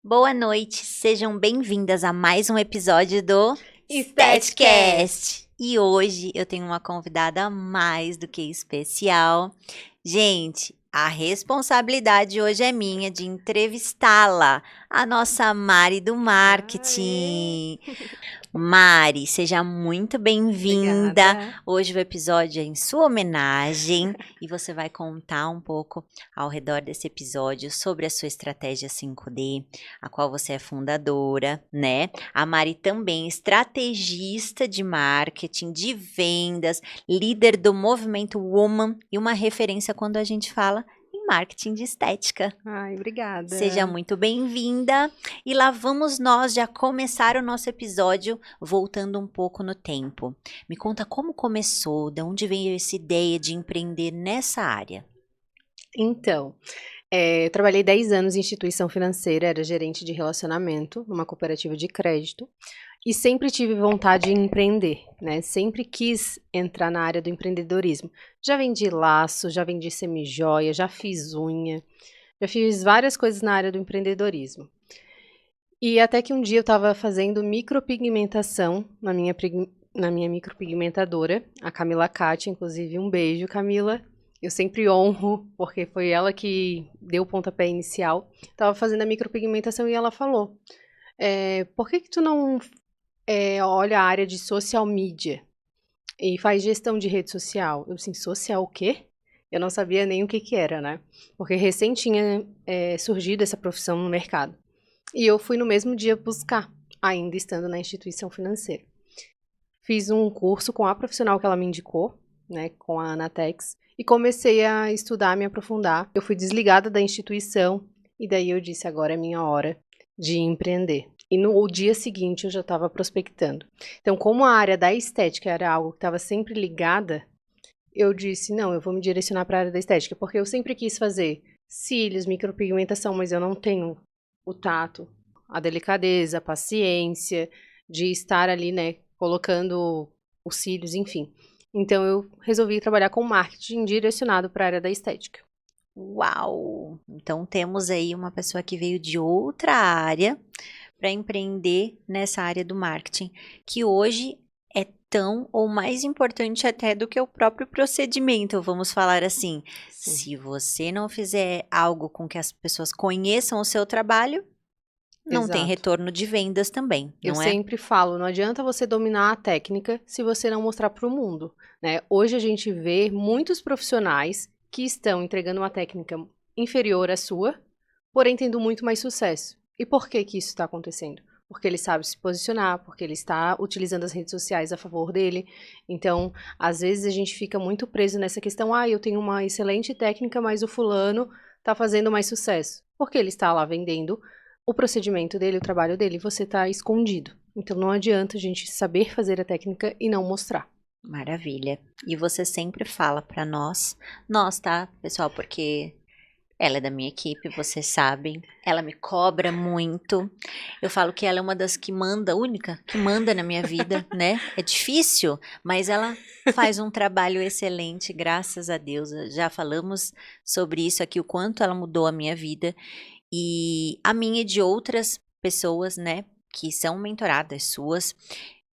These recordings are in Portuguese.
Boa noite, sejam bem-vindas a mais um episódio do Esteticast. E hoje eu tenho uma convidada mais do que especial. Gente, a responsabilidade hoje é minha de entrevistá-la, a nossa Mari do marketing. Mari, seja muito bem-vinda. Obrigada. Hoje o episódio é em sua homenagem e você vai contar um pouco ao redor desse episódio sobre a sua estratégia 5D, a qual você é fundadora, né? A Mari também estrategista de marketing, de vendas, líder do movimento Woman e uma referência quando a gente fala em marketing de estética. Ai, obrigada. Seja muito bem-vinda. E lá vamos nós já começar o nosso episódio voltando um pouco no tempo. Me conta como começou, de onde veio essa ideia de empreender nessa área? Então, eu trabalhei 10 anos em instituição financeira, era gerente de relacionamento numa cooperativa de crédito e sempre tive vontade de empreender, né? Sempre quis entrar na área do empreendedorismo. Já vendi laço, já vendi semijoia, já fiz unha, já fiz várias coisas na área do empreendedorismo. E até que um dia eu estava fazendo micropigmentação na minha micropigmentadora, a Camila Cátia, inclusive um beijo, Camila. Eu sempre honro, porque foi ela que deu o pontapé inicial. Estava fazendo a micropigmentação e ela falou, por que tu não olha a área de social media e faz gestão de rede social? Eu assim, social o quê? Eu não sabia nem o que era, né? Porque recém tinha surgido essa profissão no mercado. E eu fui no mesmo dia buscar, ainda estando na instituição financeira. Fiz um curso com a profissional que ela me indicou, né, com a Anatex, e comecei a estudar, me aprofundar. Eu fui desligada da instituição e daí eu disse, agora é minha hora de empreender. E no dia seguinte eu já estava prospectando. Então, como a área da estética era algo que estava sempre ligada, eu disse, não, eu vou me direcionar para a área da estética, porque eu sempre quis fazer cílios, micropigmentação, mas eu não tenho o tato, a delicadeza, a paciência de estar ali, né, colocando os cílios, enfim. Então eu resolvi trabalhar com marketing direcionado para a área da estética. Uau! Então temos aí uma pessoa que veio de outra área para empreender nessa área do marketing, que hoje é tão ou mais importante até do que o próprio procedimento, vamos falar assim. Sim. Se você não fizer algo com que as pessoas conheçam o seu trabalho, não tem Exato. retorno de vendas também, Eu não é? sempre falo, não adianta você dominar a técnica se você não mostrar para o mundo, né? Hoje a gente vê muitos profissionais que estão entregando uma técnica inferior à sua, porém tendo muito mais sucesso. E por que que isso está acontecendo? Porque ele sabe se posicionar, porque ele está utilizando as redes sociais a favor dele. Então, às vezes a gente fica muito preso nessa questão, eu tenho uma excelente técnica, mas o fulano está fazendo mais sucesso. Porque ele está lá vendendo o procedimento dele, o trabalho dele, você está escondido. Então não adianta a gente saber fazer a técnica e não mostrar. Maravilha. E você sempre fala para nós, tá, pessoal, porque ela é da minha equipe, vocês sabem. Ela me cobra muito. Eu falo que ela é uma das que manda, única que manda na minha vida, né? É difícil, mas ela faz um trabalho excelente, graças a Deus. Já falamos sobre isso aqui, o quanto ela mudou a minha vida e a minha e de outras pessoas, né, que são mentoradas suas.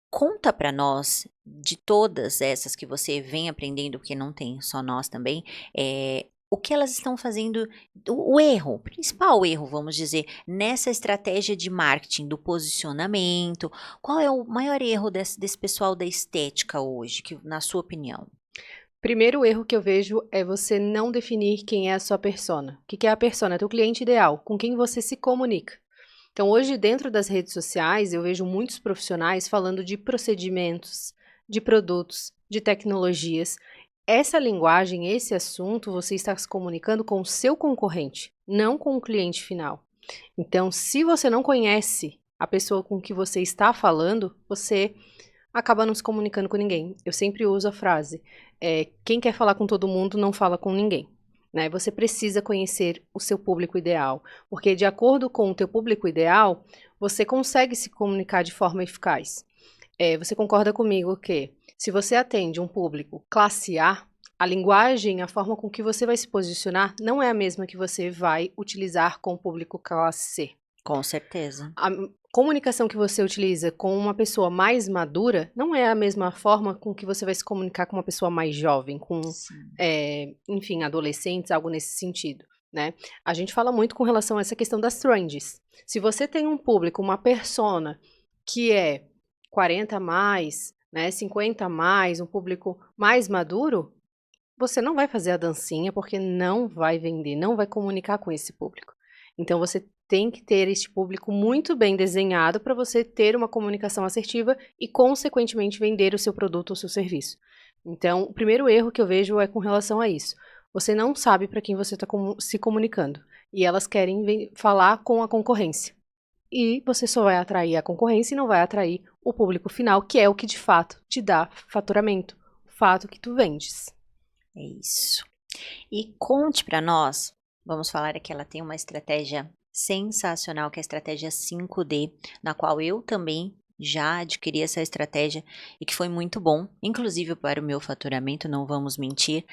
Conta para nós, de todas essas que você vem aprendendo, porque não tem só nós também, o que elas estão fazendo, o erro, o principal erro, vamos dizer, nessa estratégia de marketing, do posicionamento. Qual é o maior erro desse pessoal da estética hoje, que, na sua opinião? Primeiro erro que eu vejo é você não definir quem é a sua persona. O que é a persona? É teu cliente ideal, com quem você se comunica. Então, hoje, dentro das redes sociais, eu vejo muitos profissionais falando de procedimentos, de produtos, de tecnologias. Essa linguagem, esse assunto, você está se comunicando com o seu concorrente, não com o cliente final. Então, se você não conhece a pessoa com que você está falando, você acaba não se comunicando com ninguém. Eu sempre uso a frase, quem quer falar com todo mundo não fala com ninguém. Né? Você precisa conhecer o seu público ideal, porque de acordo com o teu público ideal, você consegue se comunicar de forma eficaz. Você concorda comigo que se você atende um público classe a linguagem, a forma com que você vai se posicionar não é a mesma que você vai utilizar com o público classe C. Com certeza. A comunicação que você utiliza com uma pessoa mais madura não é a mesma forma com que você vai se comunicar com uma pessoa mais jovem, com, Sim. enfim, adolescentes, algo nesse sentido, né? A gente fala muito com relação a essa questão das trends. Se você tem um público, uma persona que é 40 a mais, né, 50 a mais, um público mais maduro, você não vai fazer a dancinha porque não vai vender, não vai comunicar com esse público. Então você tem que ter este público muito bem desenhado para você ter uma comunicação assertiva e, consequentemente, vender o seu produto ou seu serviço. Então, o primeiro erro que eu vejo é com relação a isso. Você não sabe para quem você está se comunicando e elas querem falar com a concorrência. E você só vai atrair a concorrência e não vai atrair o público final, que é o que de fato te dá faturamento, o fato que tu vendes. É isso. E conte para nós, vamos falar que ela tem uma estratégia sensacional, que é a estratégia 5D, na qual eu também já adquiri essa estratégia e que foi muito bom, inclusive para o meu faturamento, não vamos mentir.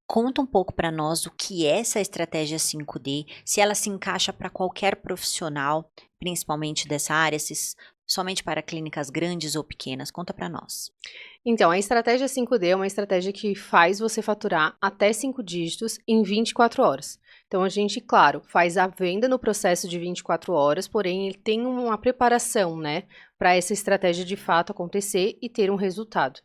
Conta um pouco para nós o que é essa estratégia 5D, se ela se encaixa para qualquer profissional, principalmente dessa área, se somente para clínicas grandes ou pequenas. Conta para nós. Então, a estratégia 5D é uma estratégia que faz você faturar até 5 dígitos em 24 horas. Então, a gente, claro, faz a venda no processo de 24 horas, porém, ele tem uma preparação, né, para essa estratégia de fato acontecer e ter um resultado.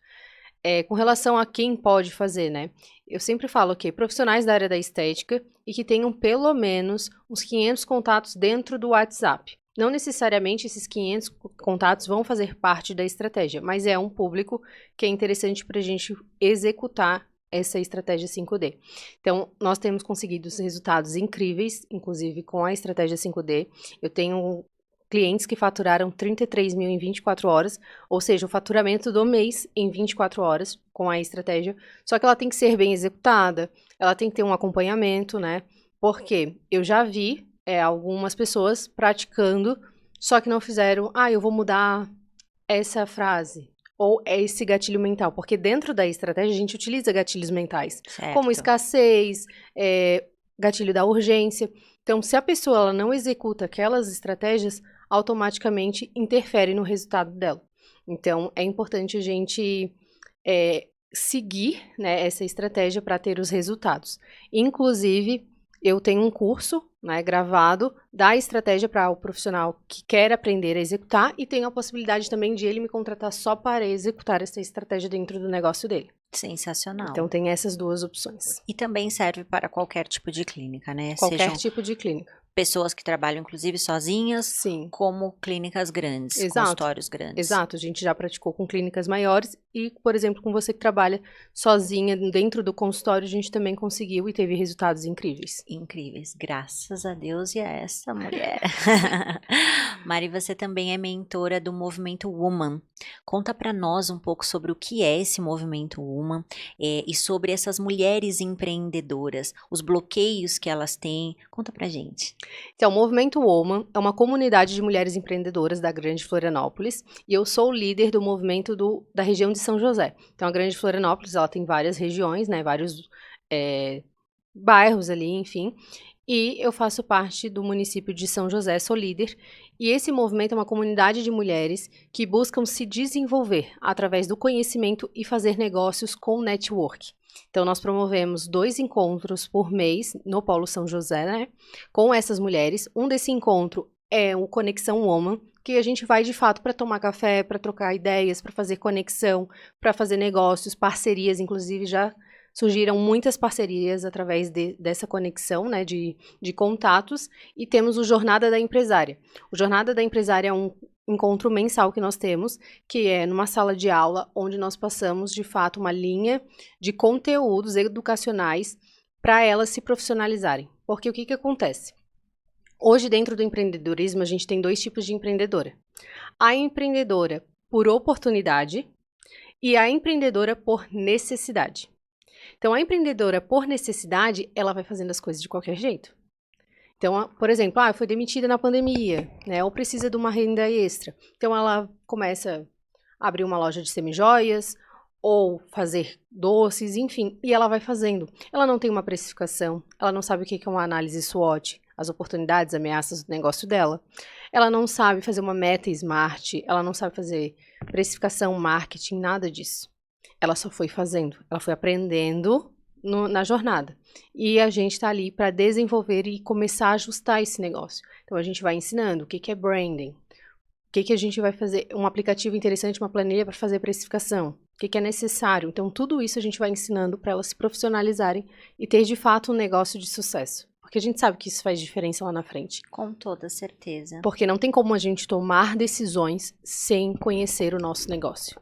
Com relação a quem pode fazer, né, eu sempre falo que profissionais da área da estética e que tenham pelo menos uns 500 contatos dentro do WhatsApp. Não necessariamente esses 500 contatos vão fazer parte da estratégia, mas é um público que é interessante para a gente executar essa estratégia 5D. Então, nós temos conseguido resultados incríveis, inclusive com a estratégia 5D. Eu tenho clientes que faturaram 33 mil em 24 horas, ou seja, o faturamento do mês em 24 horas com a estratégia. Só que ela tem que ser bem executada, ela tem que ter um acompanhamento, né? Porque eu já vi algumas pessoas praticando, só que não fizeram, eu vou mudar essa frase, ou esse gatilho mental, porque dentro da estratégia a gente utiliza gatilhos mentais, como Certo. escassez, gatilho da urgência. Então, se a pessoa ela não executa aquelas estratégias, automaticamente interfere no resultado dela. Então, é importante a gente seguir, né, essa estratégia para ter os resultados. Inclusive, eu tenho um curso, né, gravado da estratégia para o profissional que quer aprender a executar e tenho a possibilidade também de ele me contratar só para executar essa estratégia dentro do negócio dele. Sensacional. Então, tem essas duas opções. E também serve para qualquer tipo de clínica, né? Qualquer Sejam tipo de clínica. pessoas que trabalham, inclusive, sozinhas, Sim. como clínicas grandes, Exato. consultórios grandes. Exato, a gente já praticou com clínicas maiores e, por exemplo, com você que trabalha sozinha dentro do consultório, a gente também conseguiu e teve resultados incríveis. Incríveis, graças a Deus e a essa mulher. Mari, você também é mentora do Movimento Woman. Conta para nós um pouco sobre o que é esse Movimento Woman e sobre essas mulheres empreendedoras, os bloqueios que elas têm. Conta pra gente. Então, o Movimento Woman é uma comunidade de mulheres empreendedoras da Grande Florianópolis e eu sou o líder do movimento da região de São José. Então, a Grande Florianópolis ela tem várias regiões, né, vários bairros ali, enfim, e eu faço parte do município de São José, sou líder, e esse movimento é uma comunidade de mulheres que buscam se desenvolver através do conhecimento e fazer negócios com network. Então, nós promovemos 2 encontros por mês no Polo São José, né, com essas mulheres. Um desse encontro é o Conexão Woman, que a gente vai de fato para tomar café, para trocar ideias, para fazer conexão, para fazer negócios, parcerias, inclusive já surgiram muitas parcerias através dessa conexão, né, de contatos, e temos o Jornada da Empresária. O Jornada da Empresária é um encontro mensal que nós temos, que é numa sala de aula, onde nós passamos, de fato, uma linha de conteúdos educacionais para elas se profissionalizarem. Porque o que acontece? Hoje, dentro do empreendedorismo, a gente tem 2 tipos de empreendedora. A empreendedora por oportunidade e a empreendedora por necessidade. Então, a empreendedora por necessidade, ela vai fazendo as coisas de qualquer jeito. Então, por exemplo, foi demitida na pandemia, né, ou precisa de uma renda extra. Então, ela começa a abrir uma loja de semijoias, ou fazer doces, enfim, e ela vai fazendo. Ela não tem uma precificação, ela não sabe o que é uma análise SWOT. as oportunidades, ameaças do negócio dela. Ela não sabe fazer uma meta smart, ela não sabe fazer precificação, marketing, nada disso. Ela só foi fazendo, ela foi aprendendo na jornada. E a gente está ali para desenvolver e começar a ajustar esse negócio. Então a gente vai ensinando o que é branding, o que a gente vai fazer, um aplicativo interessante, uma planilha para fazer precificação, o que é necessário. Então tudo isso a gente vai ensinando para elas se profissionalizarem e ter de fato um negócio de sucesso. Porque a gente sabe que isso faz diferença lá na frente. Com toda certeza. Porque não tem como a gente tomar decisões sem conhecer o nosso negócio.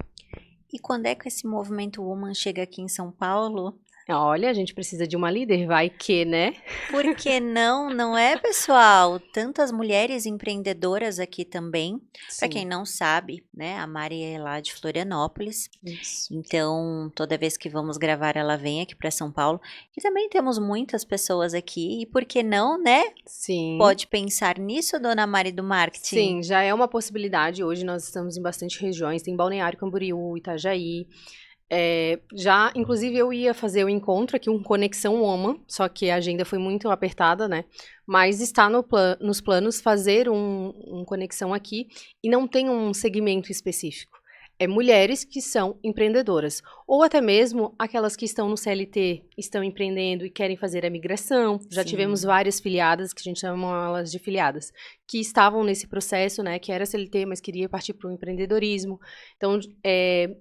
E quando é que esse movimento Woman chega aqui em São Paulo? Olha, a gente precisa de uma líder, vai que, né? Por que não? Não é, pessoal? Tantas mulheres empreendedoras aqui também. Para quem não sabe, né? A Mari é lá de Florianópolis. Isso. Então, toda vez que vamos gravar, ela vem aqui para São Paulo. E também temos muitas pessoas aqui. E por que não, né? Sim. Pode pensar nisso, dona Mari do marketing? Sim, já é uma possibilidade. Hoje nós estamos em bastante regiões. Tem Balneário Camboriú, Itajaí. Inclusive eu ia fazer o encontro aqui, um Conexão Woman, só que a agenda foi muito apertada, né? Mas está nos planos fazer um Conexão aqui e não tem um segmento específico. É mulheres que são empreendedoras, ou até mesmo aquelas que estão no CLT, estão empreendendo e querem fazer a migração. Já Sim. tivemos várias filiadas, que a gente chama elas de filiadas, que estavam nesse processo, né? Que era CLT, mas queria partir para o empreendedorismo. Então,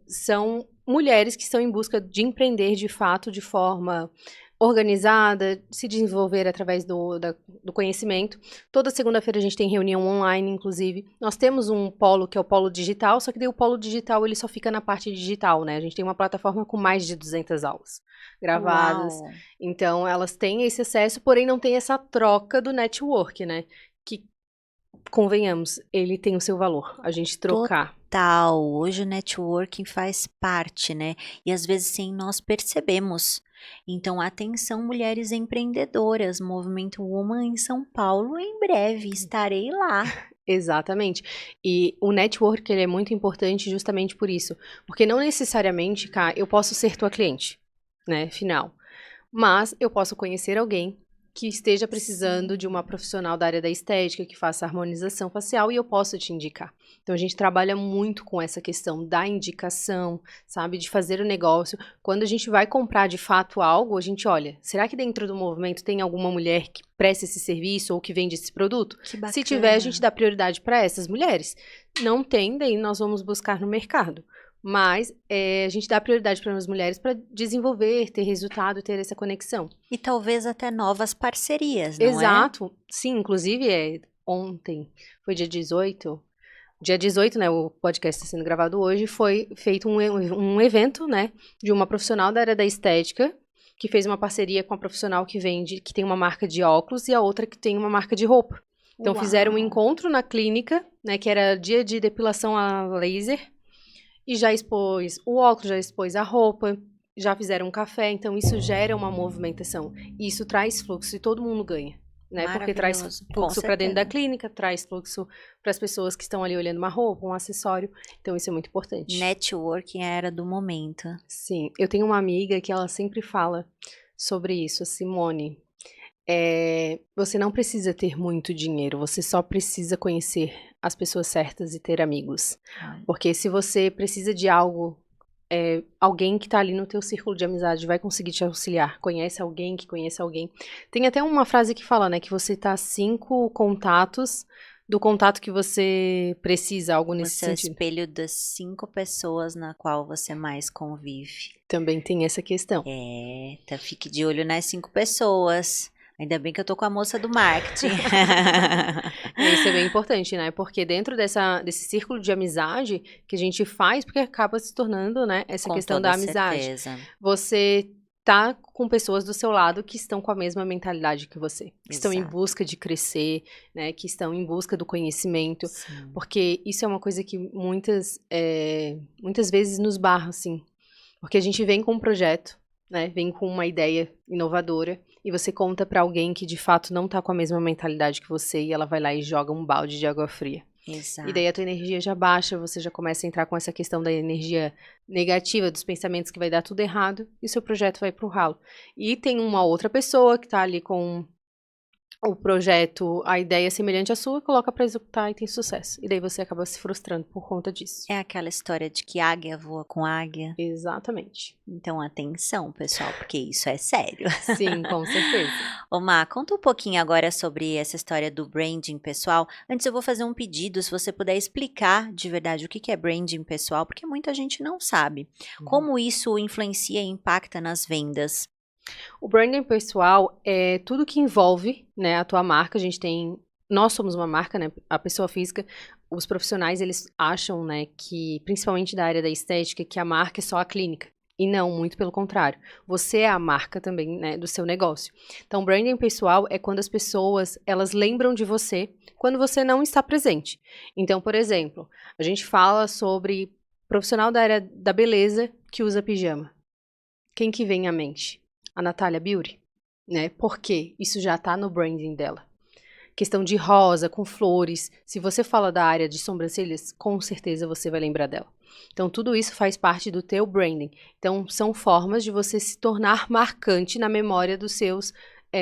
são mulheres que estão em busca de empreender de fato, de forma organizada, se desenvolver através do conhecimento. Toda segunda-feira a gente tem reunião online, inclusive. Nós temos um polo que é o polo digital, só que daí o polo digital ele só fica na parte digital, né? A gente tem uma plataforma com mais de 200 aulas gravadas. Uau. Então, elas têm esse acesso, porém não tem essa troca do network, né? Que, convenhamos, ele tem o seu valor, a gente trocar. Total. Hoje o networking faz parte, né? E às vezes sem nós percebemos. Então, atenção, mulheres empreendedoras, Movimento Woman em São Paulo, em breve estarei lá. Exatamente. E o network ele é muito importante justamente por isso. Porque não necessariamente, Cá, eu posso ser tua cliente, né, final. Mas eu posso conhecer alguém que esteja precisando de uma profissional da área da estética, que faça harmonização facial, e eu posso te indicar. Então, a gente trabalha muito com essa questão da indicação, sabe? De fazer o negócio. Quando a gente vai comprar, de fato, algo, a gente olha, será que dentro do movimento tem alguma mulher que presta esse serviço ou que vende esse produto? Que bacana. Se tiver, a gente dá prioridade para essas mulheres. Não tem, daí nós vamos buscar no mercado. Mas a gente dá prioridade para as mulheres para desenvolver, ter resultado, ter essa conexão. E talvez até novas parcerias, não Exato. Sim, inclusive ontem, foi dia 18. Dia 18, né, o podcast está sendo gravado hoje, foi feito um evento, né, de uma profissional da área da estética, que fez uma parceria com a profissional que vende, que tem uma marca de óculos e a outra que tem uma marca de roupa. Então, fizeram um encontro na clínica, né, que era dia de depilação a laser, e já expôs o óculos, já expôs a roupa, já fizeram um café, então isso gera uma movimentação. E isso traz fluxo e todo mundo ganha, né? Porque traz fluxo para dentro da clínica, traz fluxo para as pessoas que estão ali olhando uma roupa, um acessório. Então isso é muito importante. Networking é a era do momento. Sim, eu tenho uma amiga que ela sempre fala sobre isso, a Simone. Você não precisa ter muito dinheiro, você só precisa conhecer as pessoas certas e ter amigos. Porque se você precisa de algo, alguém que tá ali no teu círculo de amizade vai conseguir te auxiliar. Conhece alguém que conhece alguém. Tem até uma frase que fala, né, que você tá 5 contatos do contato que você precisa, algo nesse sentido. Você é o espelho das 5 pessoas na qual você mais convive. Também tem essa questão. Então fique de olho nas 5 pessoas. Ainda bem que eu tô com a moça do marketing. Isso é bem importante, né? Porque dentro desse círculo de amizade que a gente faz, porque acaba se tornando, né, essa Com questão toda da amizade. certeza. Você tá com pessoas do seu lado que estão com a mesma mentalidade que você. Que estão em Exato. busca de crescer, né? Que estão em busca do conhecimento. Sim. Porque isso é uma coisa que muitas vezes nos barra, assim. Porque a gente vem com um projeto, né? Vem com uma ideia inovadora e você conta pra alguém que de fato não tá com a mesma mentalidade que você e ela vai lá e joga um balde de água fria. Exato. E daí a tua energia já baixa, você já começa a entrar com essa questão da energia negativa, dos pensamentos que vai dar tudo errado e seu projeto vai pro ralo. E tem uma outra pessoa que tá ali com o projeto, a ideia é semelhante à sua, coloca para executar e tem sucesso. E daí você acaba se frustrando por conta disso. É aquela história de que águia voa com águia. Exatamente. Então, atenção, pessoal, porque isso é sério. Sim, com certeza. Ô, Má, conta um pouquinho agora sobre essa história do branding pessoal. Antes eu vou fazer um pedido, se você puder explicar de verdade o que é branding pessoal, porque muita gente não sabe. Como isso influencia e impacta nas vendas? O branding pessoal é tudo que envolve, né, a tua marca. Nós somos uma marca, né, a pessoa física. Os profissionais, eles acham, né, que, principalmente da área da estética, que a marca é só a clínica. E não, muito pelo contrário. Você é a marca também, né, do seu negócio. Então, branding pessoal é quando as pessoas, elas lembram de você quando você não está presente. Então, por exemplo, a gente fala sobre profissional da área da beleza que usa pijama. Quem que vem à mente? A Natália Beauty, né? Porque isso já tá no branding dela. Questão de rosa, com flores. Se você fala da área de sobrancelhas, com certeza você vai lembrar dela. Então, tudo isso faz parte do teu branding. Então, são formas de você se tornar marcante na memória dos seus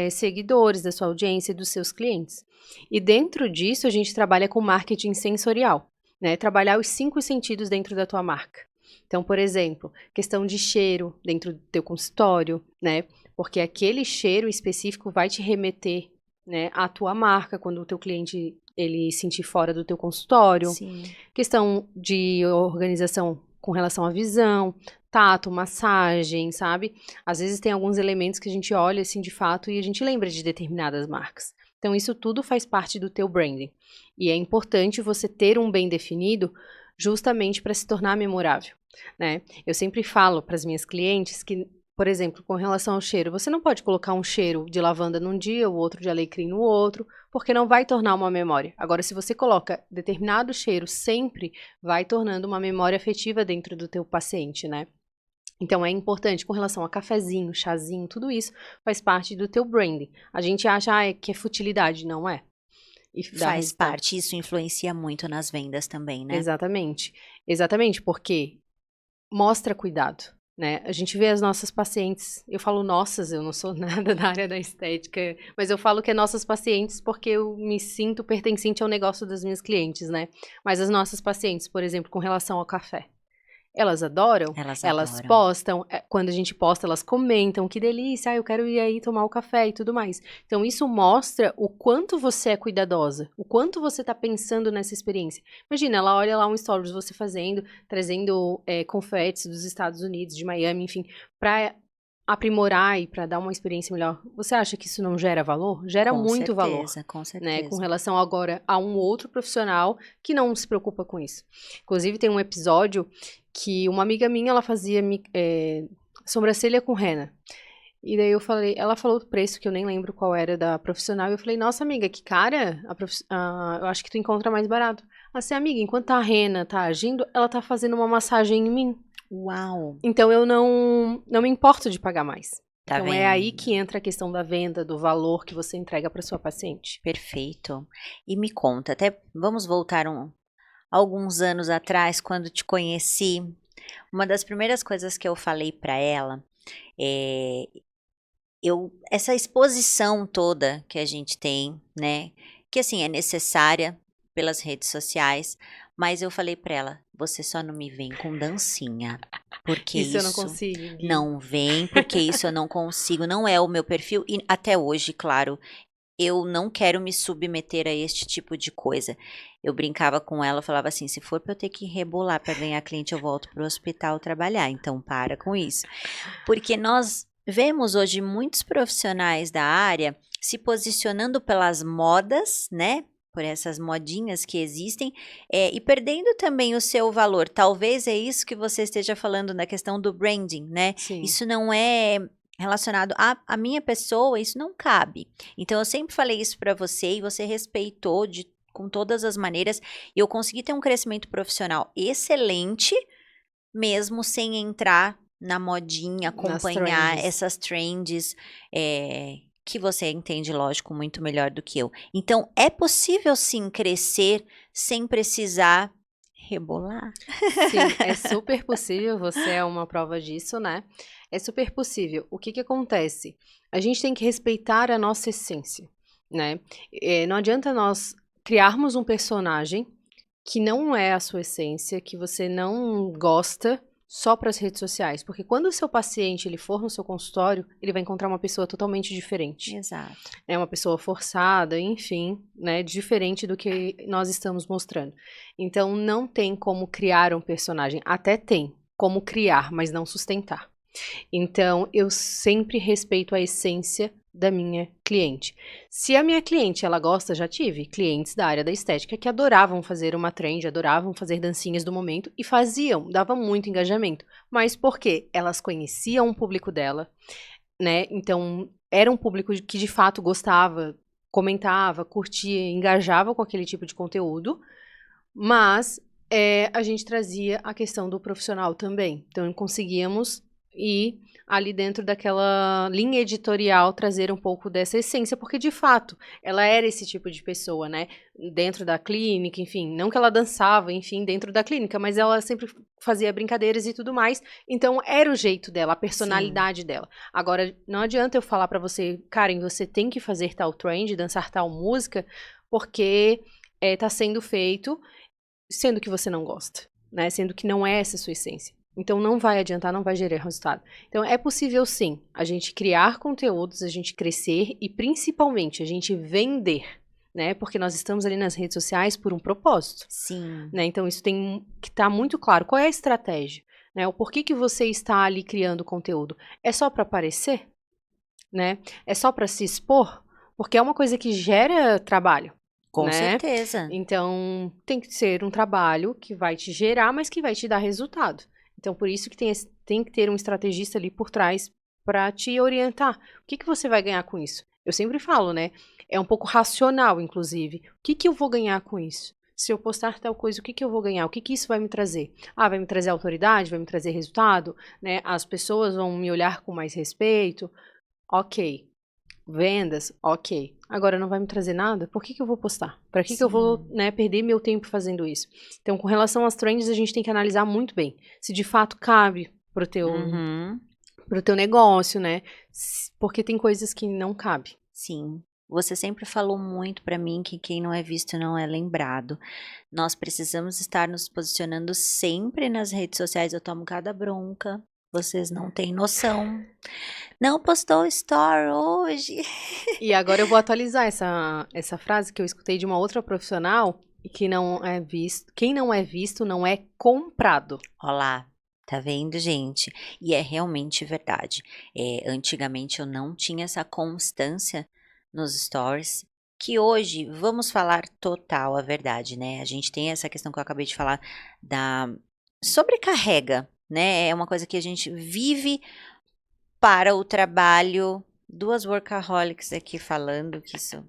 seguidores, da sua audiência e dos seus clientes. E dentro disso, a gente trabalha com marketing sensorial, né? Trabalhar os 5 sentidos dentro da tua marca. Então, por exemplo, questão de cheiro dentro do teu consultório, né? Porque aquele cheiro específico vai te remeter, né, à tua marca quando o teu cliente ele sentir fora do teu consultório. Sim. Questão de organização com relação à visão, tato, massagem, sabe? Às vezes tem alguns elementos que a gente olha assim de fato e a gente lembra de determinadas marcas. Então, isso tudo faz parte do teu branding. E é importante você ter um bem definido justamente para se tornar memorável, né? Eu sempre falo para as minhas clientes que, por exemplo, com relação ao cheiro, você não pode colocar um cheiro de lavanda num dia, o outro de alecrim no outro, porque não vai tornar uma memória. Agora, se você coloca determinado cheiro sempre, vai tornando uma memória afetiva dentro do teu paciente, né? Então, é importante com relação a cafezinho, chazinho, tudo isso faz parte do teu branding. A gente acha que é futilidade, não é? E dá Faz resultado. parte, isso influencia muito nas vendas também, né? Exatamente. Exatamente, porque mostra cuidado, né? A gente vê as nossas pacientes, eu falo nossas, eu não sou nada da área da estética, mas eu falo que é nossas pacientes porque eu me sinto pertencente ao negócio das minhas clientes, né? Mas as nossas pacientes, por exemplo, com relação ao café, elas adoram, elas adoram. postam, quando a gente posta, elas comentam, que delícia, eu quero ir aí tomar o café e tudo mais. Então, isso mostra o quanto você é cuidadosa, o quanto você tá pensando nessa experiência. Imagina, ela olha lá um stories você fazendo, trazendo confetes dos Estados Unidos, de Miami, enfim, pra aprimorar e para dar uma experiência melhor. Você acha que isso não gera valor? Gera muito valor. Com certeza. Né, com relação agora a um outro profissional que não se preocupa com isso. Inclusive, tem um episódio que uma amiga minha, ela fazia sobrancelha com rena. E daí ela falou o preço, que eu nem lembro qual era da profissional, e eu falei, nossa amiga, que cara, eu acho que tu encontra mais barato. Assim, amiga, enquanto a rena tá agindo, ela tá fazendo uma massagem em mim. Uau! Então eu não me importo de pagar mais. Tá Então vendo? é aí que entra a questão da venda, do valor que você entrega para sua paciente. Perfeito. E me conta, até vamos voltar alguns anos atrás, quando te conheci, uma das primeiras coisas que eu falei para ela é essa exposição toda que a gente tem, né? Que assim é necessária pelas redes sociais, mas eu falei para ela, você só não me vem com dancinha, porque Isso eu não isso consigo, Gui. não vem, porque isso eu não consigo, não é o meu perfil e até hoje, claro, eu não quero me submeter a este tipo de coisa. Eu brincava com ela, falava assim, se for para eu ter que rebolar para ganhar cliente, eu volto pro hospital trabalhar, então para com isso. Porque nós vemos hoje muitos profissionais da área se posicionando pelas modas, né? Por essas modinhas que existem, e perdendo também o seu valor. Talvez é isso que você esteja falando na questão do branding, né? Sim. Isso não é relacionado à minha pessoa, isso não cabe. Então, eu sempre falei isso para você e você respeitou com todas as maneiras. E eu consegui ter um crescimento profissional excelente, mesmo sem entrar na modinha, acompanhar essas trends, que você entende, lógico, muito melhor do que eu. Então, é possível sim crescer sem precisar rebolar? Sim, é super possível, você é uma prova disso, né? É super possível. O que acontece? A gente tem que respeitar a nossa essência. né? Não adianta nós criarmos um personagem que não é a sua essência, que você não gosta só para as redes sociais, porque quando o seu paciente ele for no seu consultório, ele vai encontrar uma pessoa totalmente diferente. Exato. É uma pessoa forçada, enfim, né, diferente do que nós estamos mostrando. Então não tem como criar um personagem, até tem como criar, mas não sustentar. Então, eu sempre respeito a essência da minha cliente. Se a minha cliente, ela gosta, já tive clientes da área da estética que adoravam fazer uma trend, adoravam fazer dancinhas do momento e faziam, dava muito engajamento. Mas por quê? Elas conheciam o público dela, né? Então, era um público que de fato gostava, comentava, curtia, engajava com aquele tipo de conteúdo, mas a gente trazia a questão do profissional também. Então, conseguíamos e ali dentro daquela linha editorial trazer um pouco dessa essência, porque de fato ela era esse tipo de pessoa, né? Dentro da clínica, enfim, não que ela dançava, enfim, dentro da clínica, mas ela sempre fazia brincadeiras e tudo mais. Então era o jeito dela, a personalidade dela. Agora, não adianta eu falar pra você, Karen, você tem que fazer tal trend, dançar tal música, porque tá sendo feito, sendo que você não gosta, né? Sendo que não é essa a sua essência. Então não vai adiantar, não vai gerar resultado. Então é possível sim a gente criar conteúdos, a gente crescer e principalmente a gente vender, né? Porque nós estamos ali nas redes sociais por um propósito. Sim. Né? Então isso tem que estar muito claro. Qual é a estratégia? Né? O porquê que você está ali criando conteúdo? É só para aparecer? Né? É só para se expor? Porque é uma coisa que gera trabalho. Com Né? certeza. Então tem que ser um trabalho que vai te gerar, mas que vai te dar resultado. Então, por isso que tem que ter um estrategista ali por trás para te orientar. O que você vai ganhar com isso? Eu sempre falo, né? É um pouco racional, inclusive. O que eu vou ganhar com isso? Se eu postar tal coisa, o que eu vou ganhar? O que isso vai me trazer? Ah, vai me trazer autoridade? Vai me trazer resultado? Né? As pessoas vão me olhar com mais respeito? Ok. Vendas? Ok. Agora não vai me trazer nada? Por que eu vou postar? Para que eu vou, né, perder meu tempo fazendo isso? Então, com relação às trends, a gente tem que analisar muito bem se de fato cabe pro teu negócio, né? Porque tem coisas que não cabe. Sim. Você sempre falou muito para mim que quem não é visto não é lembrado. Nós precisamos estar nos posicionando sempre nas redes sociais. Eu tomo cada bronca. Vocês não têm noção. Não postou story hoje. E agora eu vou atualizar essa frase que eu escutei de uma outra profissional e que não é visto. Quem não é visto não é comprado. Olá. Tá vendo, gente? E é realmente verdade. Antigamente eu não tinha essa constância nos stories, que hoje, vamos falar total a verdade, né? A gente tem essa questão que eu acabei de falar da sobrecarrega, né? É uma coisa que a gente vive para o trabalho. Duas workaholics aqui falando que isso,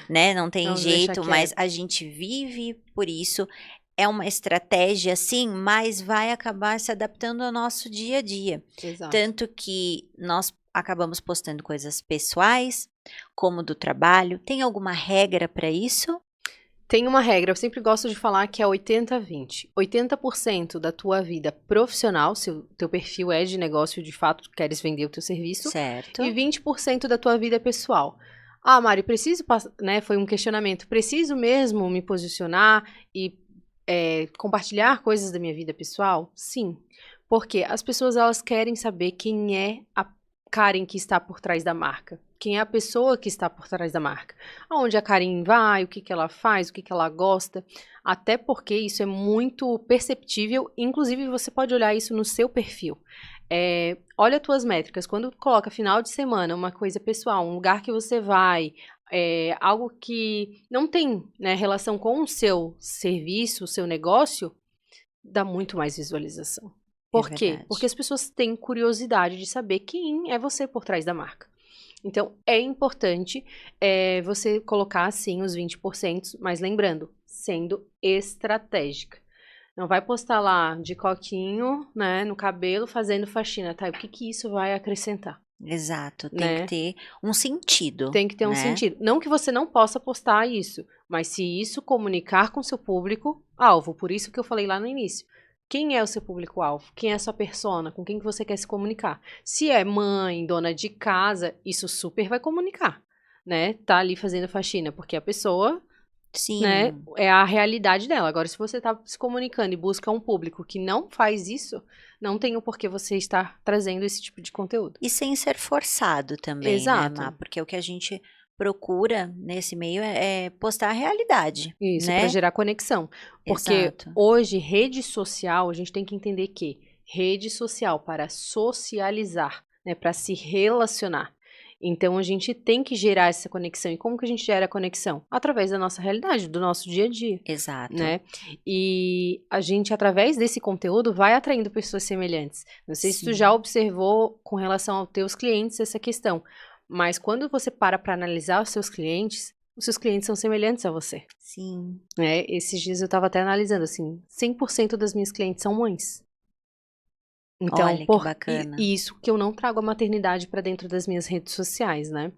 né? Não tem Vamos deixar jeito, mas quieto. a gente vive por isso. É uma estratégia, sim, mas vai acabar se adaptando ao nosso dia a dia. Exato. Tanto que nós acabamos postando coisas pessoais, como do trabalho. Tem alguma regra para isso? Tem uma regra, eu sempre gosto de falar que é 80-20. 80% da tua vida profissional, se o teu perfil é de negócio, de fato, tu queres vender o teu serviço, Certo. e 20% da tua vida pessoal. Ah, Mari, preciso, né, foi um questionamento, preciso mesmo me posicionar e compartilhar coisas da minha vida pessoal? Sim, porque as pessoas elas querem saber quem é a Karen que está por trás da marca. Quem é a pessoa que está por trás da marca. Aonde a Karen vai, o que ela faz, o que ela gosta. Até porque isso é muito perceptível. Inclusive, você pode olhar isso no seu perfil. Olha as tuas métricas. Quando tu coloca final de semana, uma coisa pessoal, um lugar que você vai, algo que não tem, né, relação com o seu serviço, o seu negócio, dá muito mais visualização. Por quê? Verdade. Porque as pessoas têm curiosidade de saber quem é você por trás da marca. Então, é importante você colocar, sim, os 20%, mas lembrando, sendo estratégica. Não vai postar lá de coquinho, né, no cabelo, fazendo faxina, tá? O que isso vai acrescentar? Exato, tem Né? que ter um sentido. Tem que ter um né? sentido. Não que você não possa postar isso, mas se isso comunicar com seu público-alvo, por isso que eu falei lá no início. Quem é o seu público-alvo? Quem é a sua persona? Com quem que você quer se comunicar? Se é mãe, dona de casa, isso super vai comunicar. né, tá ali fazendo faxina, porque a pessoa, Sim. né, é a realidade dela. Agora, se você tá se comunicando e busca um público que não faz isso, não tem o porquê você estar trazendo esse tipo de conteúdo. E sem ser forçado também, né, Má? Exato. Porque o que a gente procura nesse meio é postar a realidade, Isso, para né? gerar conexão. Porque Exato. hoje, rede social, a gente tem que entender que rede social para socializar, né, para se relacionar. Então, a gente tem que gerar essa conexão. E como que a gente gera a conexão? Através da nossa realidade, do nosso dia a dia, Exato. né? E a gente, através desse conteúdo, vai atraindo pessoas semelhantes. Não sei se tu Sim. já observou com relação aos teus clientes essa questão, mas quando você para analisar os seus clientes são semelhantes a você, Sim. né? Esses dias eu estava até analisando, assim, 100% das minhas clientes são mães. Então, Olha que bacana. isso que eu não trago a maternidade para dentro das minhas redes sociais, né?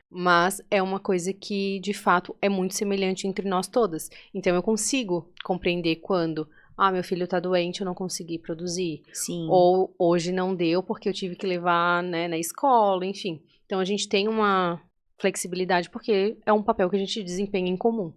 Mas é uma coisa que, de fato, é muito semelhante entre nós todas. Então, eu consigo compreender quando, meu filho tá doente, eu não consegui produzir. Sim. Ou hoje não deu porque eu tive que levar, né, na escola, enfim. Então, a gente tem uma flexibilidade porque é um papel que a gente desempenha em comum.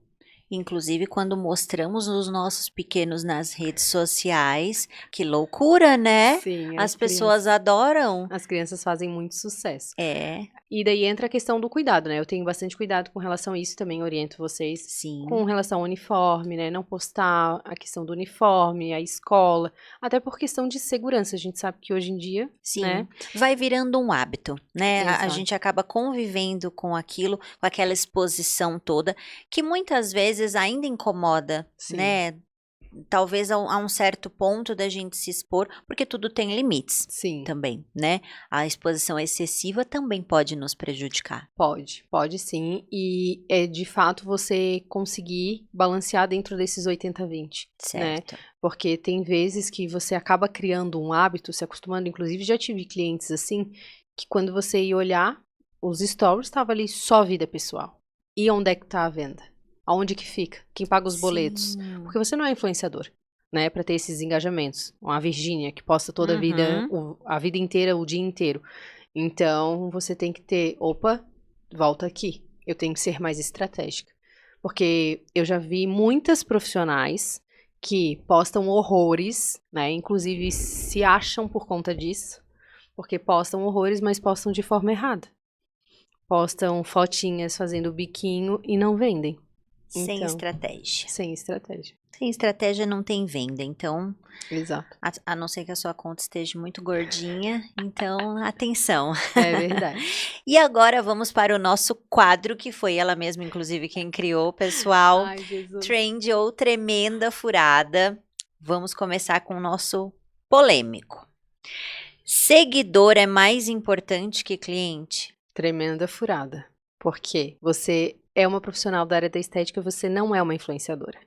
Inclusive, quando mostramos os nossos pequenos nas redes sociais, que loucura, né? Sim, As pessoas adoram. As crianças fazem muito sucesso. É. E daí entra a questão do cuidado, né? Eu tenho bastante cuidado com relação a isso, também oriento vocês. Sim. Com relação ao uniforme, né? Não postar a questão do uniforme, a escola, até por questão de segurança. A gente sabe que hoje em dia, Sim. né? Vai virando um hábito, né? A Exato. gente acaba convivendo com aquilo, com aquela exposição toda, que muitas vezes ainda incomoda, Sim. né? Talvez a um certo ponto da gente se expor, porque tudo tem limites Sim, também, né? A exposição excessiva também pode nos prejudicar. pode sim. E é de fato você conseguir balancear dentro desses 80-20, né? Certo. Porque tem vezes que você acaba criando um hábito, se acostumando. Inclusive, já tive clientes assim, que quando você ia olhar, os stories estavam ali só vida pessoal. E onde é que tá a venda? Aonde que fica? Quem paga os boletos? Sim. Porque você não é influenciador, né? Para ter esses engajamentos. Uma Virgínia que posta toda a vida, a vida inteira, o dia inteiro. Então, você tem que ter, volta aqui. Eu tenho que ser mais estratégica. Porque eu já vi muitas profissionais que postam horrores, né? Inclusive se acham por conta disso. Porque postam horrores, mas postam de forma errada. Postam fotinhas fazendo biquinho e não vendem. Sem Então, estratégia. Sem estratégia. Sem estratégia não tem venda, então, Exato. a não ser que a sua conta esteja muito gordinha, então, atenção. É verdade. E agora vamos para o nosso quadro, que foi ela mesma, inclusive, quem criou, pessoal. Ai, Jesus. Trend ou tremenda furada. Vamos começar com o nosso polêmico. Seguidor é mais importante que cliente? Tremenda furada. Porque você é uma profissional da área da estética, você não é uma influenciadora.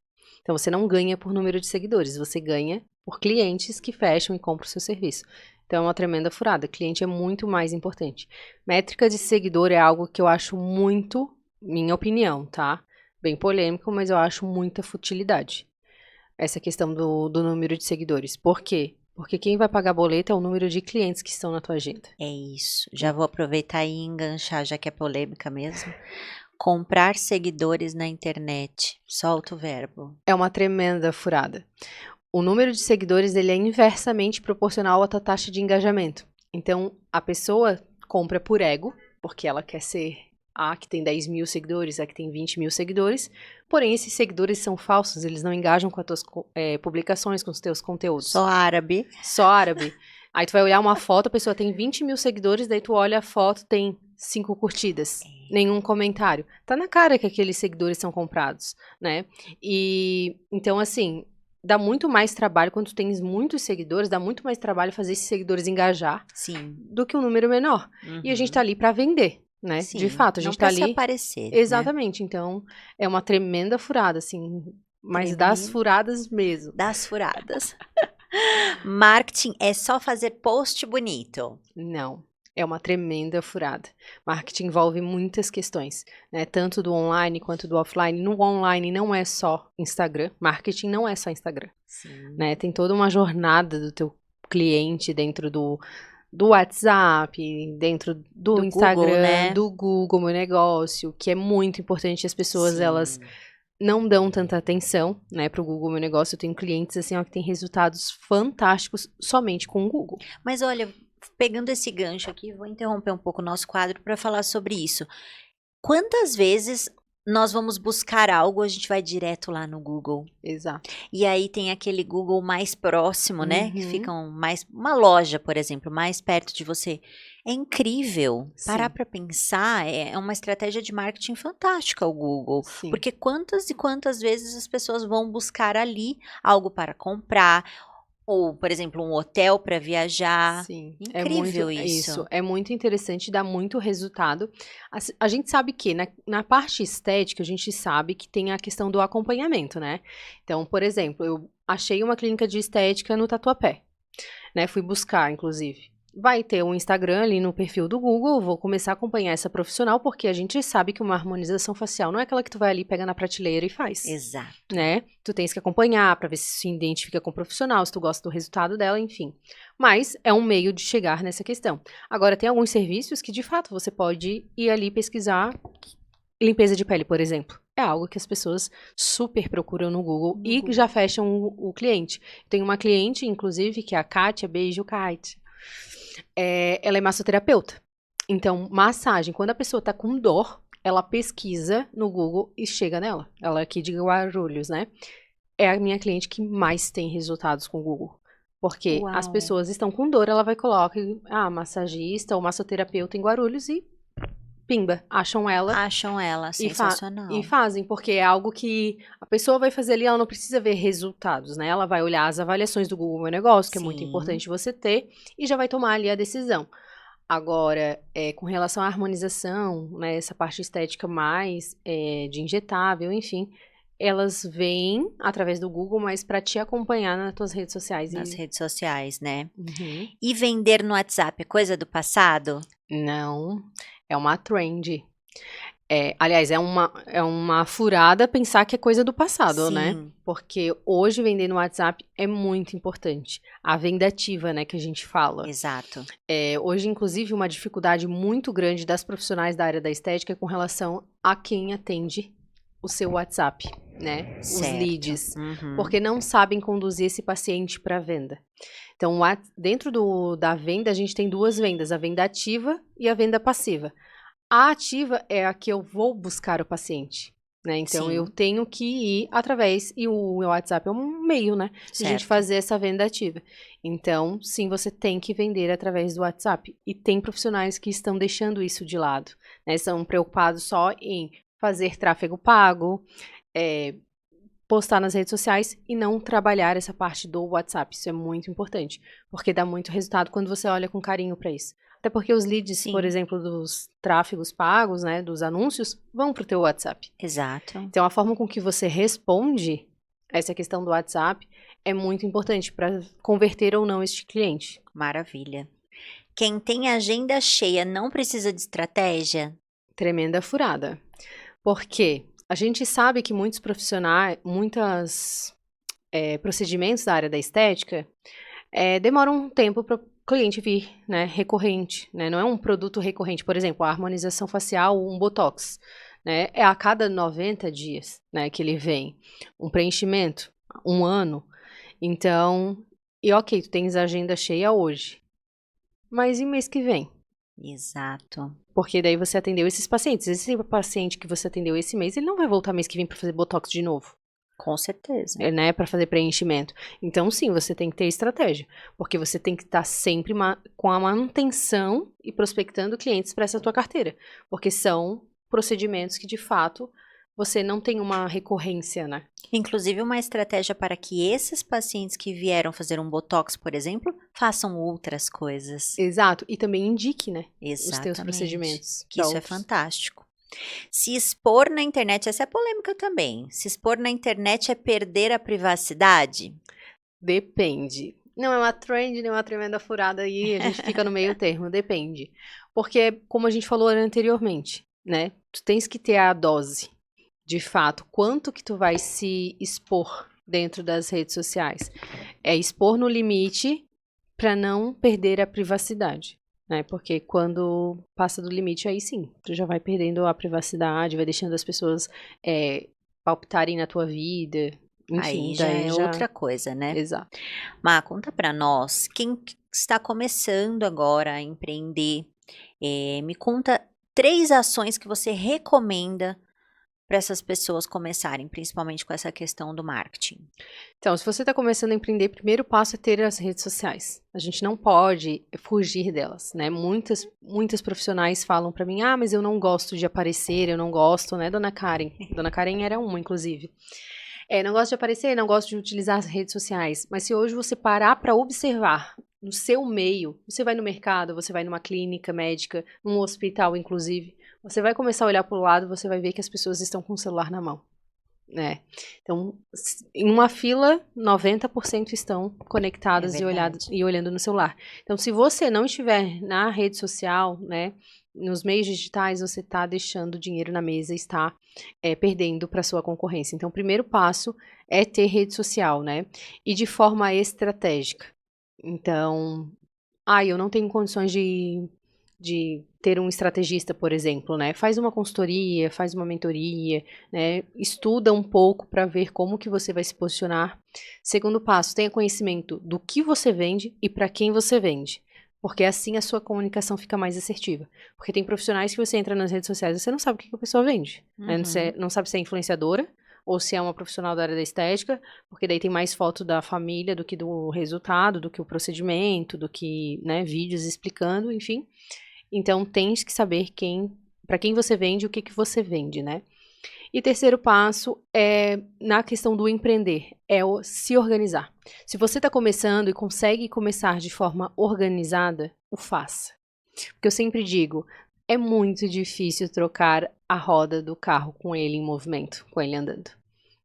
Então, você não ganha por número de seguidores, você ganha por clientes que fecham e compram o seu serviço. Então, é uma tremenda furada. Cliente é muito mais importante. Métrica de seguidor é algo que eu acho muito, minha opinião, tá? Bem polêmico, mas eu acho muita futilidade. Essa questão do número de seguidores. Por quê? Porque quem vai pagar boleto é o número de clientes que estão na tua agenda. É isso. Já vou aproveitar e enganchar, já que é polêmica mesmo. Comprar seguidores na internet. Solta o verbo. É uma tremenda furada. O número de seguidores ele é inversamente proporcional à tua taxa de engajamento. Então, a pessoa compra por ego, porque ela quer ser a que tem 10 mil seguidores, a que tem 20 mil seguidores. Porém, esses seguidores são falsos, eles não engajam com as tuas publicações, com os teus conteúdos. Só árabe. Só árabe. Aí tu vai olhar uma foto, a pessoa tem 20 mil seguidores, daí tu olha a foto, tem 5 curtidas, nenhum comentário. Tá na cara que aqueles seguidores são comprados, né? E então, assim, dá muito mais trabalho, quando tu tens muitos seguidores, dá muito mais trabalho fazer esses seguidores engajar. Sim. Do que um número menor. E a gente tá ali pra vender, né? Sim. De fato, a gente não tá pra se ali. aparecer. Exatamente. Né? Então, é uma tremenda furada, assim. Mas das furadas mesmo. Das furadas. Marketing é só fazer post bonito. Não. É uma tremenda furada. Marketing envolve muitas questões, né? Tanto do online quanto do offline. No online não é só Instagram. Marketing não é só Instagram. Sim. Né? Tem toda uma jornada do teu cliente dentro do WhatsApp, dentro do Instagram, Google, né? do Google Meu Negócio, que é muito importante. As pessoas, elas Sim. não dão tanta atenção, né, pro Google Meu Negócio. Eu tenho clientes, assim, ó, que tem resultados fantásticos somente com o Google. Mas olha, pegando esse gancho aqui, vou interromper um pouco o nosso quadro para falar sobre isso. Quantas vezes nós vamos buscar algo, a gente vai direto lá no Google. Exato. E aí tem aquele Google mais próximo, né? Que Uhum. ficam mais. Uma loja, por exemplo, mais perto de você. É incrível. Parar Sim. para pensar, é uma estratégia de marketing fantástica o Google. Sim. Porque quantas e quantas vezes as pessoas vão buscar ali algo para comprar, ou, por exemplo, um hotel para viajar. Sim, Incrível isso. é muito interessante, dá muito resultado. A gente sabe que na parte estética, a gente sabe que tem a questão do acompanhamento, né? Então, por exemplo, eu achei uma clínica de estética no Tatuapé, né? Fui buscar, inclusive. Vai ter um Instagram ali no perfil do Google, vou começar a acompanhar essa profissional, porque a gente sabe que uma harmonização facial não é aquela que tu vai ali, pega na prateleira e faz. Exato. Né? Tu tens que acompanhar para ver se se identifica com o profissional, se tu gosta do resultado dela, enfim. Mas é um meio de chegar nessa questão. Agora, tem alguns serviços que, de fato, você pode ir ali pesquisar. Limpeza de pele, por exemplo. É algo que as pessoas super procuram no Google e já fecham o cliente. Tem uma cliente, inclusive, que é a Kátia, beijo, Kátia. Ela é massoterapeuta. Então, massagem, quando a pessoa tá com dor, ela pesquisa no Google e chega nela. Ela é aqui de Guarulhos, né? É a minha cliente que mais tem resultados com o Google. Porque as Uau. pessoas estão com dor, ela vai colocar massagista ou massoterapeuta em Guarulhos e pimba, acham ela. Acham ela sensacional. E fazem, porque é algo que a pessoa vai fazer ali, ela não precisa ver resultados, né? Ela vai olhar as avaliações do Google Meu Negócio, que é muito Sim. importante você ter, e já vai tomar ali a decisão. Agora, com relação à harmonização, né, essa parte estética mais de injetável, enfim, elas vêm através do Google, mas para te acompanhar nas tuas redes sociais. Nas redes sociais, né? Uhum. E vender no WhatsApp é coisa do passado? Não, é uma trend. Aliás, é uma furada pensar que é coisa do passado, né? Sim. Porque hoje vender no WhatsApp é muito importante. A venda ativa, né, que a gente fala. Exato. Hoje, inclusive, uma dificuldade muito grande das profissionais da área da estética é com relação a quem atende o seu WhatsApp, né? Os Certo. leads. Uhum. Porque não sabem conduzir esse paciente para venda. Então, dentro da venda, a gente tem duas vendas, a venda ativa e a venda passiva. A ativa é a que eu vou buscar o paciente, né? Então, Sim. eu tenho que ir através, e o meu WhatsApp é um meio, né? De a gente Certo. fazer essa venda ativa. Então, sim, você tem que vender através do WhatsApp. E tem profissionais que estão deixando isso de lado, né? São preocupados só em fazer tráfego pago, postar nas redes sociais e não trabalhar essa parte do WhatsApp. Isso é muito importante, porque dá muito resultado quando você olha com carinho para isso. Até porque os leads, Sim. por exemplo, dos tráfegos pagos, né, dos anúncios, vão para o teu WhatsApp. Exato. Então, a forma com que você responde essa questão do WhatsApp é muito importante para converter ou não este cliente. Maravilha. Quem tem agenda cheia não precisa de estratégia? Tremenda furada. Porque a gente sabe que muitos profissionais, procedimentos da área da estética demoram um tempo para o cliente vir, né, recorrente, né, não é um produto recorrente. Por exemplo, a harmonização facial, um botox, né, é a cada 90 dias, né, que ele vem. Um preenchimento, um ano. Então, ok, tu tens a agenda cheia hoje, mas e mês que vem? Exato. Porque daí você atendeu esses pacientes. Esse paciente que você atendeu esse mês, ele não vai voltar mês que vem para fazer botox de novo. Com certeza. Né, para fazer preenchimento. Então, sim, você tem que ter estratégia, porque você tem que estar sempre com a manutenção e prospectando clientes para essa tua carteira, porque são procedimentos que, de fato, você não tem uma recorrência, né? Inclusive uma estratégia para que esses pacientes que vieram fazer um botox, por exemplo, façam outras coisas. Exato, e também indique, né? Exatamente. Os teus procedimentos. Que isso é fantástico. Se expor na internet, essa é polêmica também. Se expor na internet é perder a privacidade? Depende. Não é uma trend, nem uma tremenda furada aí, a gente fica no meio termo, depende. Porque, como a gente falou anteriormente, né? Tu tens que ter a dose, de fato, quanto que tu vai se expor dentro das redes sociais. É expor no limite para não perder a privacidade, né? Porque quando passa do limite, aí sim, tu já vai perdendo a privacidade, vai deixando as pessoas palpitarem na tua vida, enfim, Aí já daí é já... outra coisa, né? Exato. Má, conta pra nós, quem está começando agora a empreender, me conta 3 ações que você recomenda para essas pessoas começarem, principalmente com essa questão do marketing. Então, se você está começando a empreender, primeiro passo é ter as redes sociais. A gente não pode fugir delas, né? Muitas profissionais falam para mim, mas eu não gosto de aparecer, eu não gosto, né, Dona Karen? Dona Karen era uma, inclusive. Não gosto de aparecer, não gosto de utilizar as redes sociais. Mas se hoje você parar para observar no seu meio, você vai no mercado, você vai numa clínica médica, num hospital, inclusive, você vai começar a olhar para o lado, você vai ver que as pessoas estão com o celular na mão. Então, em uma fila, 90% estão conectadas e olhando no celular. Então, se você não estiver na rede social, né, nos meios digitais, você está deixando dinheiro na mesa e está perdendo para sua concorrência. Então, o primeiro passo é ter rede social, né, e de forma estratégica. Então, eu não tenho condições de ter um estrategista, por exemplo, né? Faz uma consultoria, faz uma mentoria, né? Estuda um pouco para ver como que você vai se posicionar. Segundo passo, tenha conhecimento do que você vende e para quem você vende. Porque assim a sua comunicação fica mais assertiva. Porque tem profissionais que você entra nas redes sociais e você não sabe o que a pessoa vende. Né? Você não sabe se é influenciadora ou se é uma profissional da área da estética, porque daí tem mais foto da família do que do resultado, do que o procedimento, do que, né, vídeos explicando, enfim. Então, tens que saber para quem você vende, o que você vende, né? E terceiro passo é na questão do empreender, é o se organizar. Se você está começando e consegue começar de forma organizada, o faça. Porque eu sempre digo, é muito difícil trocar a roda do carro com ele em movimento, com ele andando.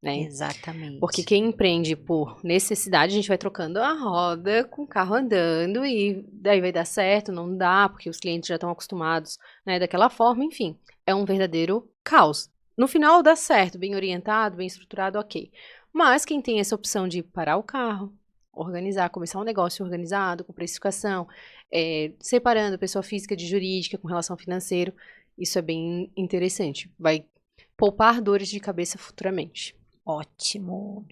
Né? Exatamente. Porque quem empreende por necessidade, a gente vai trocando a roda com o carro andando e daí vai dar certo, não dá, porque os clientes já estão acostumados, né, daquela forma, enfim. É um verdadeiro caos. No final dá certo, bem orientado, bem estruturado, ok. Mas quem tem essa opção de parar o carro, organizar, começar um negócio organizado, com precificação, separando pessoa física de jurídica com relação ao financeiro, isso é bem interessante. Vai poupar dores de cabeça futuramente. Ótimo.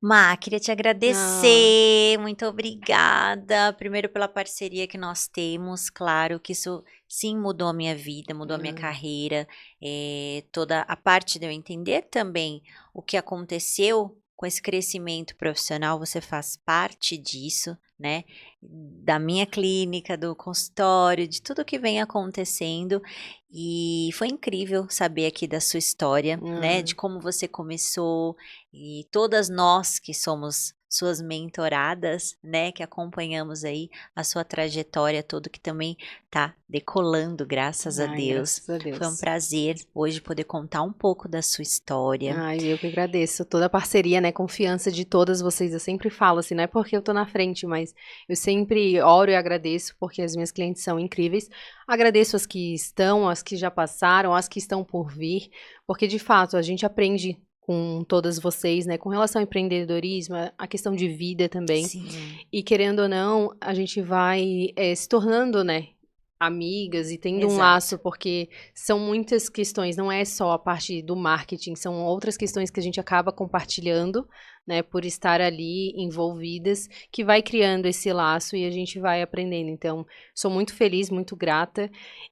Má, queria te agradecer, muito obrigada, primeiro pela parceria que nós temos, claro que isso sim mudou a minha vida, mudou a minha carreira, toda a parte de eu entender também o que aconteceu com esse crescimento profissional, você faz parte disso, né, da minha clínica, do consultório, de tudo que vem acontecendo, e foi incrível saber aqui da sua história, né, de como você começou, e todas nós que somos suas mentoradas, né, que acompanhamos aí a sua trajetória toda, que também tá decolando, graças a Deus. Graças a Deus. Foi um prazer hoje poder contar um pouco da sua história. Eu que agradeço toda a parceria, né, confiança de todas vocês. Eu sempre falo assim, não é porque eu tô na frente, mas eu sempre oro e agradeço porque as minhas clientes são incríveis. Agradeço as que estão, as que já passaram, as que estão por vir, porque de fato a gente aprende com todas vocês, né, com relação ao empreendedorismo, a questão de vida também. Sim. E querendo ou não, a gente vai se tornando, né, amigas e tendo um laço, porque são muitas questões, não é só a parte do marketing, são outras questões que a gente acaba compartilhando, né, por estar ali envolvidas, que vai criando esse laço e a gente vai aprendendo. Então, sou muito feliz, muito grata.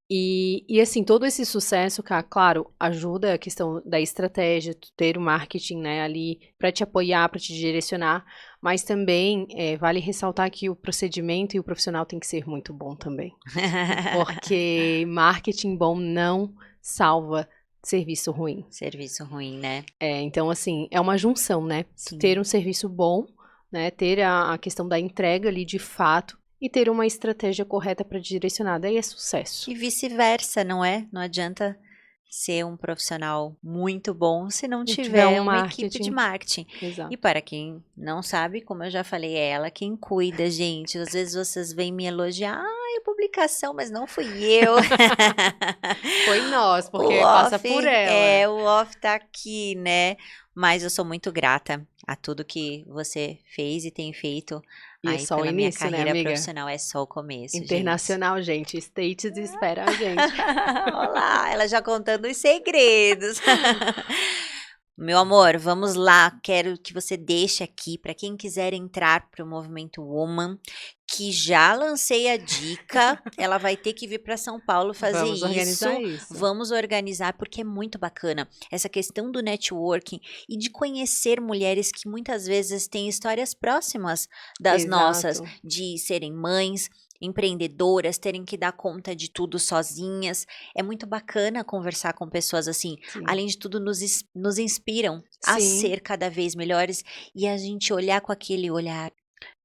E assim, todo esse sucesso, claro, ajuda a questão da estratégia, ter o marketing, né, ali para te apoiar, para te direcionar, mas também vale ressaltar que o procedimento e o profissional tem que ser muito bom também. Porque marketing bom não salva serviço ruim. Serviço ruim, né? Então, assim, é uma junção, né? Sim. Ter um serviço bom, né? Ter a questão da entrega ali de fato e ter uma estratégia correta para direcionar. Daí é sucesso. E vice-versa, não é? Não adianta ser um profissional muito bom se não tiver uma equipe de marketing. Exato. E para quem não sabe, como eu já falei, é ela quem cuida, gente. Às vezes vocês vêm me elogiar, publicação, mas não fui eu. Foi nós, porque passa por ela. O off tá aqui, né? Mas eu sou muito grata a tudo que você fez e tem feito E é aí só o pela minha início, né, carreira amiga? profissional. É só o começo, gente. Internacional, gente. States espera a gente. Olá, ela já contando os segredos. Meu amor, vamos lá. Quero que você deixe aqui para quem quiser entrar para o Movimento Woman, que já lancei a dica. Ela vai ter que vir para São Paulo fazer Vamos organizar isso. isso. Vamos organizar porque é muito bacana essa questão do networking e de conhecer mulheres que muitas vezes têm histórias próximas das nossas, Exato. de serem mães, empreendedoras, terem que dar conta de tudo sozinhas. É muito bacana conversar com pessoas assim. Sim. Além de tudo, nos inspiram a Sim. ser cada vez melhores e a gente olhar com aquele olhar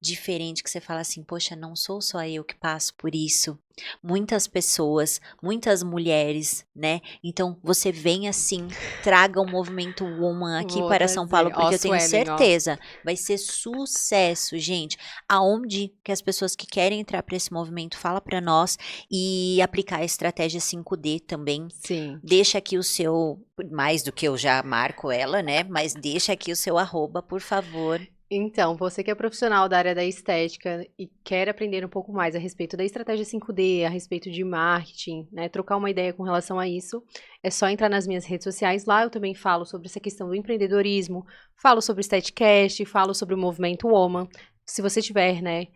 diferente que você fala assim, poxa, não sou só eu que passo por isso. Muitas pessoas, muitas mulheres, né? Então, você vem assim, traga o movimento Woman aqui Vou para São Paulo, trazer. Ó, porque eu tenho Suelen, ó. certeza, vai ser sucesso, gente. Aonde que as pessoas que querem entrar para esse movimento, fala para nós e aplicar a estratégia 5D também. Sim. Deixa aqui o seu, mais do que eu já marco ela, né? Mas deixa aqui o seu arroba, por favor. Então, você que é profissional da área da estética e quer aprender um pouco mais a respeito da estratégia 5D, a respeito de marketing, né, trocar uma ideia com relação a isso, é só entrar nas minhas redes sociais. Lá eu também falo sobre essa questão do empreendedorismo, falo sobre o Statcast, falo sobre o movimento Woman. Se você tiver, né,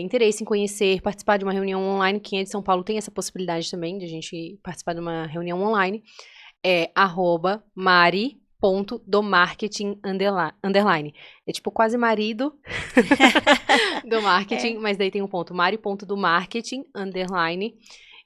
interesse em conhecer, participar de uma reunião online, quem é de São Paulo tem essa possibilidade também de a gente participar de uma reunião online, é @mari.domarketing underline. É tipo quase marido do marketing, mas daí tem um ponto, mari.domarketing underline.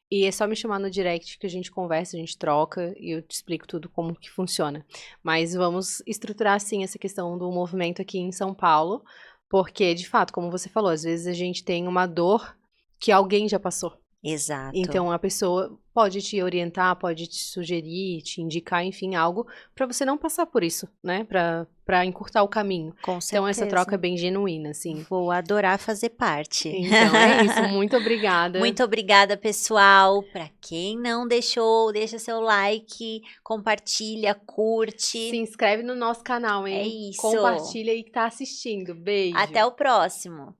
E é só me chamar no direct que a gente conversa, a gente troca e eu te explico tudo como que funciona. Mas vamos estruturar, sim, essa questão do movimento aqui em São Paulo, porque, de fato, como você falou, às vezes a gente tem uma dor que alguém já passou. Exato. Então, a pessoa pode te orientar, pode te sugerir, te indicar, enfim, algo para você não passar por isso, né? Para encurtar o caminho. Com certeza. Então, essa troca é bem genuína, assim. Vou adorar fazer parte. Então, é isso. Muito obrigada. Muito obrigada, pessoal. Para quem não deixou, deixa seu like, compartilha, curte. Se inscreve no nosso canal, hein? É isso. Compartilha aí que tá assistindo. Beijo. Até o próximo.